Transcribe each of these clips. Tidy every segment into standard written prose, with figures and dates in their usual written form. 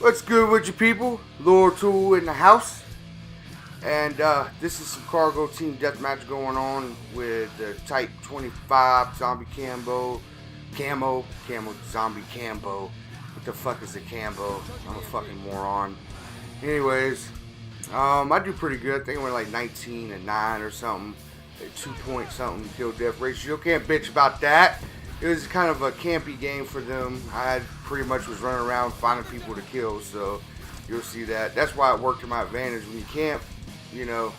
What's good with you people? Lord Tool in the house. And this is some cargo team deathmatch going on with the Type 25 zombie camo, zombie cambo. What the fuck is a cambo? I'm a fucking moron. Anyways, I do pretty good. I think I went like 19 and 9 or something. 2 point something kill death ratio. Can't bitch about that. It was kind of a campy game for them. I pretty much was running around finding people to kill, so you'll see that. That's why it worked to my advantage. When you camp, you know,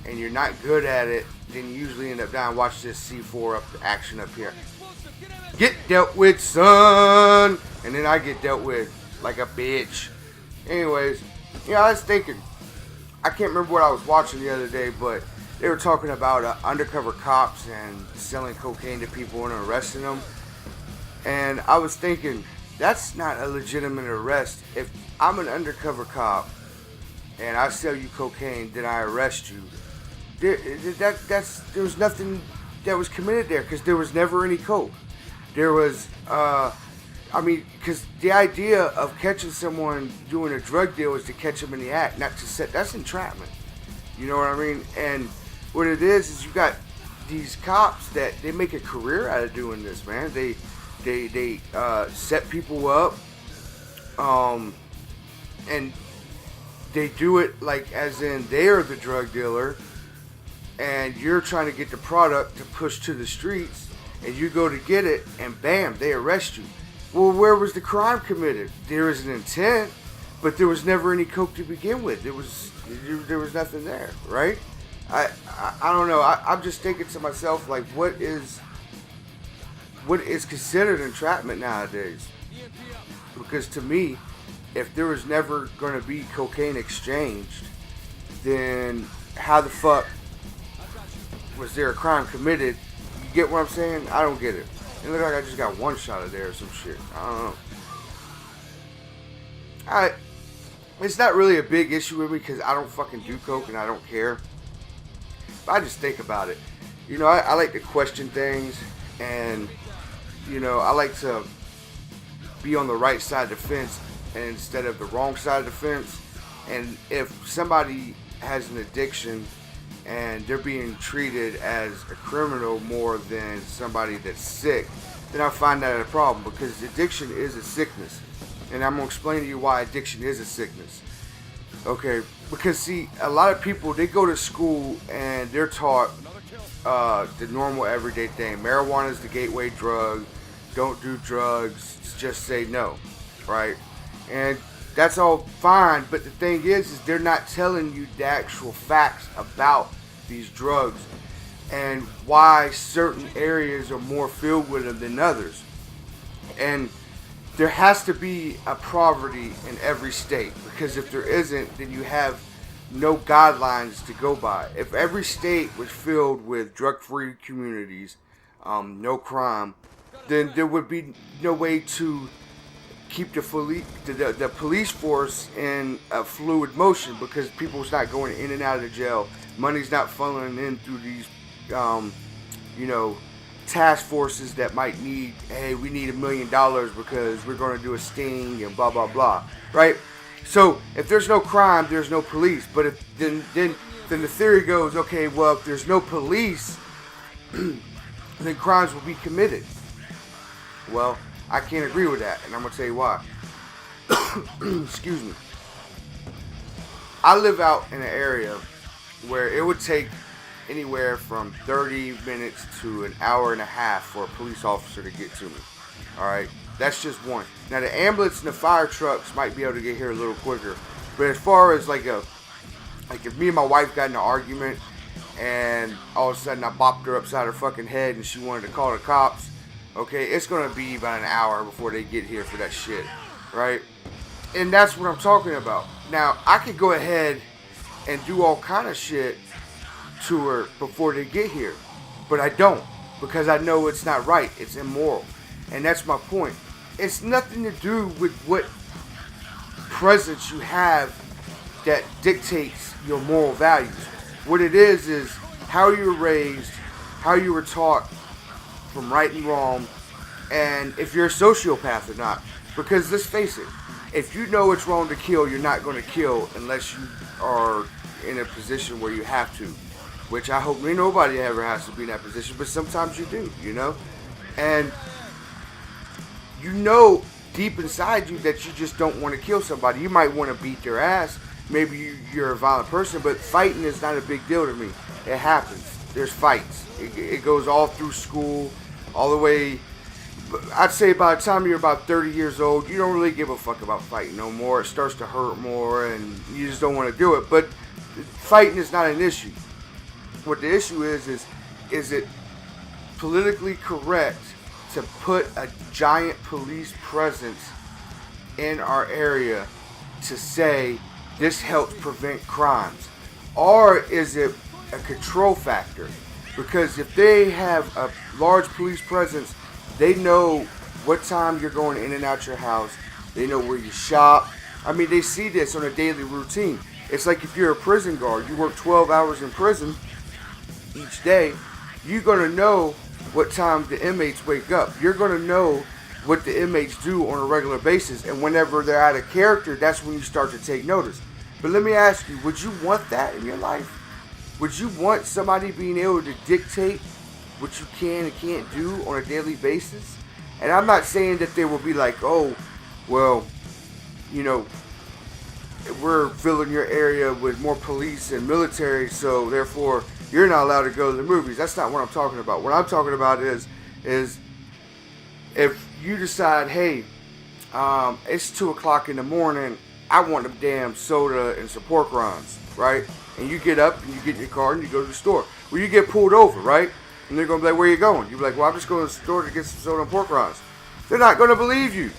and you're not good at it, then you usually end up dying. Watch this C4 up the action up here. Get dealt with, son! And then I get dealt with like a bitch. Anyways, I was thinking, I can't remember what I was watching the other day, but they were talking about undercover cops and selling cocaine to people and arresting them. And I was thinking, that's not a legitimate arrest. If I'm an undercover cop and I sell you cocaine, then I arrest you. There was nothing that was committed there because there was never any coke. There was, because the idea of catching someone doing a drug deal is to catch them in the act, not to set. That's entrapment. You know what I mean? And what it is you got these cops that they make a career out of doing this, man. They set people up, and they do it like as in they're the drug dealer, and you're trying to get the product to push to the streets, and you go to get it, and bam, they arrest you. Well, where was the crime committed? There was an intent, but there was never any coke to begin with. There was nothing there, right? I don't know. I'm just thinking to myself, like, what is considered entrapment nowadays? Because to me, if there was never going to be cocaine exchanged, then how the fuck was there a crime committed? You get what I'm saying? I don't get it. It looks like I just got one shot of there or some shit. I don't know. It's not really a big issue with me because I don't fucking do coke and I don't care. But I just think about it. I like to question things, and I like to be on the right side of the fence instead of the wrong side of the fence. And if somebody has an addiction and they're being treated as a criminal more than somebody that's sick, then I find that a problem, because addiction is a sickness. And I'm going to explain to you why addiction is a sickness. Okay, because see, a lot of people, they go to school and they're taught the normal everyday thing. Marijuana is the gateway drug. Don't do drugs. Just say no, right? And that's all fine, but the thing is they're not telling you the actual facts about these drugs and why certain areas are more filled with them than others. And there has to be a poverty in every state, because if there isn't, then you have no guidelines to go by. If every state was filled with drug-free communities, no crime, then there would be no way to keep the police force in a fluid motion, because people's not going in and out of the jail. Money's not funneling in through these, task forces that might need, hey, we need $1 million because we're going to do a sting and blah blah blah, right? So if there's no crime, there's no police. But if then the theory goes, okay, well, if there's no police, then crimes will be committed. Well, I can't agree with that, and I'm gonna tell you why. Excuse me. I live out in an area where it would take anywhere from 30 minutes to an hour and a half for a police officer to get to me. Alright? That's just one. Now the ambulance and the fire trucks might be able to get here a little quicker. But as far as like if me and my wife got in an argument and all of a sudden I bopped her upside her fucking head and she wanted to call the cops, okay, it's gonna be about an hour before they get here for that shit. Right? And that's what I'm talking about. Now I could go ahead and do all kind of shit to her before they get here, but I don't, because I know it's not right. It's immoral, and that's my point. It's nothing to do with what presence you have that dictates your moral values. What it is how you were raised, how you were taught from right and wrong, and if you're a sociopath or not. Because let's face it, if you know it's wrong to kill, you're not going to kill unless you are in a position where you have to. Which I hope nobody ever has to be in that position, but sometimes you do, you know? And you know deep inside you that you just don't want to kill somebody. You might want to beat their ass. Maybe you're a violent person, but fighting is not a big deal to me. It happens. There's fights. It goes all through school, all the way. I'd say by the time you're about 30 years old, you don't really give a fuck about fighting no more. It starts to hurt more, and you just don't want to do it. But fighting is not an issue. What the issue is it politically correct to put a giant police presence in our area to say this helps prevent crimes? Or is it a control factor? Because if they have a large police presence, they know what time you're going in and out your house. They know where you shop. I mean, they see this on a daily routine. It's like if you're a prison guard, you work 12 hours in prison each day, you're going to know what time the inmates wake up. You're going to know what the inmates do on a regular basis. And whenever they're out of character, that's when you start to take notice. But let me ask you, would you want that in your life? Would you want somebody being able to dictate what you can and can't do on a daily basis? And I'm not saying that they will be like, oh, well, you know, we're filling your area with more police and military, so therefore you're not allowed to go to the movies. That's not what I'm talking about. What I'm talking about is if you decide, hey, it's 2 o'clock in the morning, I want them damn soda and some pork rinds, right? And you get up and you get in your car and you go to the store. Well, you get pulled over, right? And they're going to be like, where are you going? You're like, well, I'm just going to the store to get some soda and pork rinds. They're not going to believe you.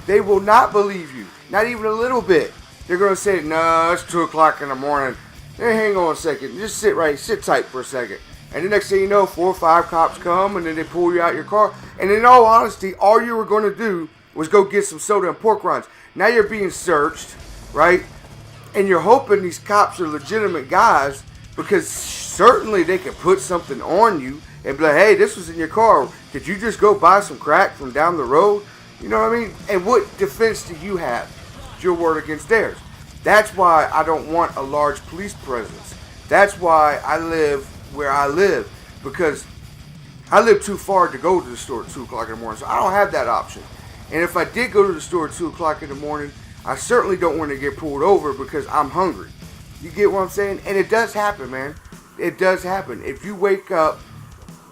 They will not believe you. Not even a little bit. They're going to say, no, it's 2 o'clock in the morning. Hey, hang on a second. Just sit tight for a second. And the next thing you know, 4 or 5 cops come and then they pull you out your car. And in all honesty, all you were going to do was go get some soda and pork rinds. Now you're being searched, right? And you're hoping these cops are legitimate guys, because certainly they can put something on you and be like, hey, this was in your car. Did you just go buy some crack from down the road? You know what I mean? And what defense do you have? It's your word against theirs. That's why I don't want a large police presence. That's why I live where I live, because I live too far to go to the store at 2 o'clock in the morning, so I don't have that option. And if I did go to the store at 2 o'clock in the morning, I certainly don't want to get pulled over because I'm hungry. You get what I'm saying? And it does happen, man. It does happen. If you wake up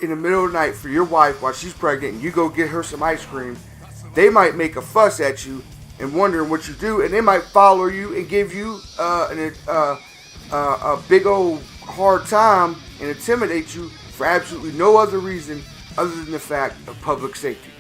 in the middle of the night for your wife while she's pregnant and you go get her some ice cream, they might make a fuss at you and wondering what you do, and they might follow you and give you a big old hard time and intimidate you for absolutely no other reason other than the fact of public safety.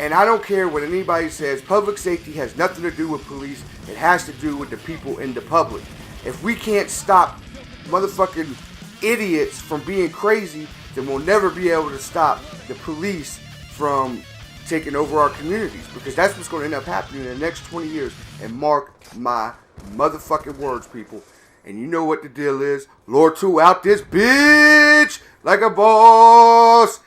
And I don't care what anybody says. Public safety has nothing to do with police. It has to do with the people in the public. If we can't stop motherfucking idiots from being crazy, then we'll never be able to stop the police from taking over our communities. Because that's what's going to end up happening in the next 20 years. And mark my motherfucking words, people. And you know what the deal is. Lord 2 out this bitch like a boss.